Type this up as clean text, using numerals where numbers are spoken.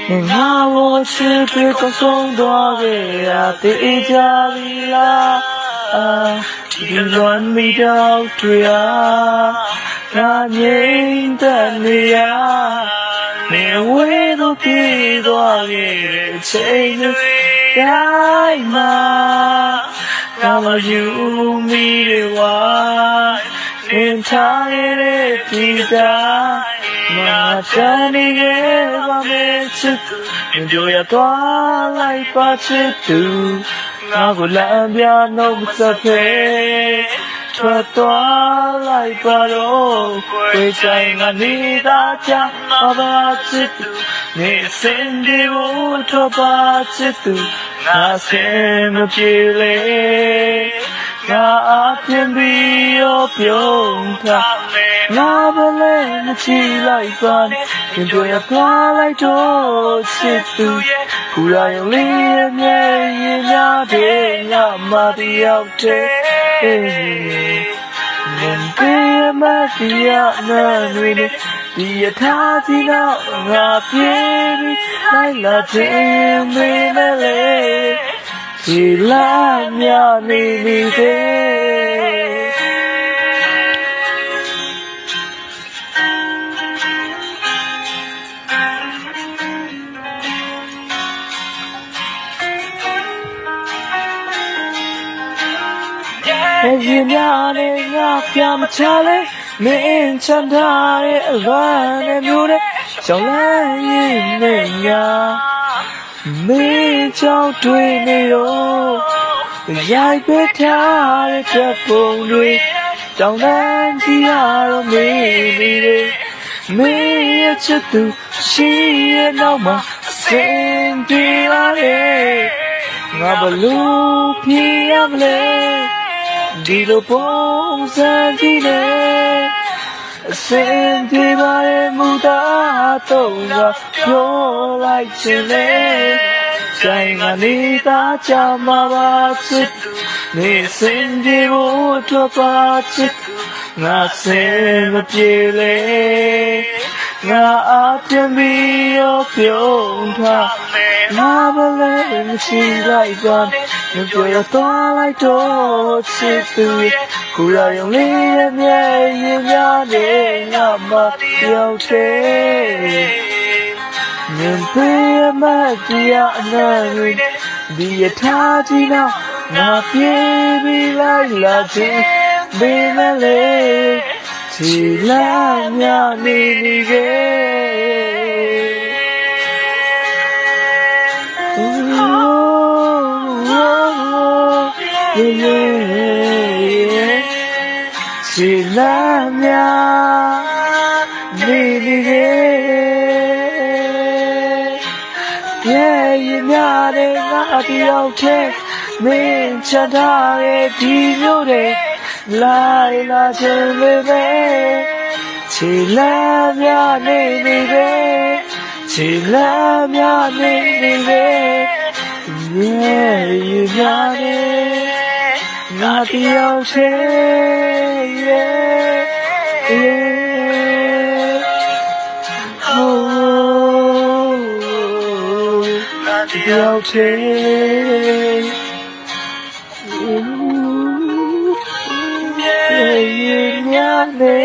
ငါ我ချစ်တွေကုန်ဆုံးသွားခဲ့ရသေးကြပြီလားဒီလွမ်းမိတော့တွေ့ရငါငြိမ်သက်နေရနေဝေးတော့ပြေးသွားခဲ့တဲ့ချိန်တွေတိုင်းမှာငါမယူမိတွေဝါင်ထားခဲ့တဲ့ဒီတိုင်းငါတန်နေခဲ့ပါမယ်ချစ်သူပြောရသွားလိုက်ပါချစ်သူငါကိုလမ်းပြနှုတ်ဆက်ဖဲထွက်သွားလိုက်ပါတော့ဝေးဆိုင်ငါနေတာချမ်းပါချစ်သူနေစင်ဒီကိုထွက်ပါချစ်သူငါစင်မပြေလေငါအပြင်ပြီးရောပြုံးထားငါဘလည်းမချီလိုက်ပါနဲ့ပြောရသွားလိုက်တော့ချစ်သူခုရရုံလေးရဲ့မျက်ရည်များတဲ့ငါမတရားတဲ့မင်းပေးမတရားနဲ့ဒီရထားကြီးတော့ငါပြေးပြီးလိုက်လာခြင်းမင်းလည်းဒီလာမြနေနေတဲ့ရင်များနဲ့ငါပြမချလဲမင်းချမ်းသာတဲ့အလွမ်းနဲ့မျိုးနဲ့ရှောင်းလန်းရင်နဲ့ညာမင်းချောင်းတွေ့နေရောရိုက်ပေးထားတဲ့ချက်ပုံတွေတောင်းတန်းကြည့်ရတော့မင်းနေတယ်မင်းရဲ့ချစ်သူရှိရဲ့နောက်မှာစင်ပြေလာတယ်ငါဘလို့ပြေးရမလဲဒီလိုပုံစံကြီးနဲ့အစင်ပြေပါရဲ့မူသားတော့ငါပြောလိုက်ချင်လေဆိုင်ကနေတာချမှာပါချစ်နေစင်ပြေဖို့တော့ပါချစ်ငါစင်မပြေလေငါအပြင်ပြီးရောပြုံးထားငါဘလည်းမရှိလိုက်ပါနဲ့ပြောရသွားလိုက်တော့ချစ်သူခုရရုံလေးရဲ့မျက်ရည်များနဲ့ငါမပြောင်းတဲ့မြင်ပေးမတရားအနံ့တွေဒီရထားကြီးတော့ငါပြေးပြီးလိုက်လာခြင်းဘယ်မလဲချီလာမြနေနေခဲ့ချီလာမြနေနေခဲ့ရဲ့ရင်များတဲ့ငါတယောက်တည်းမင်းချမ်းသာရဲ့ဒီမျိုးတဲ့လိုက်လာခြင်းလေးပဲချီလာမြနေနေပဲချီလာမြနေနေပဲရဲ့ရင်များတဲ့ငါတယောက်တည်းရဲ့တယောက်တည်းရဲ့များနေ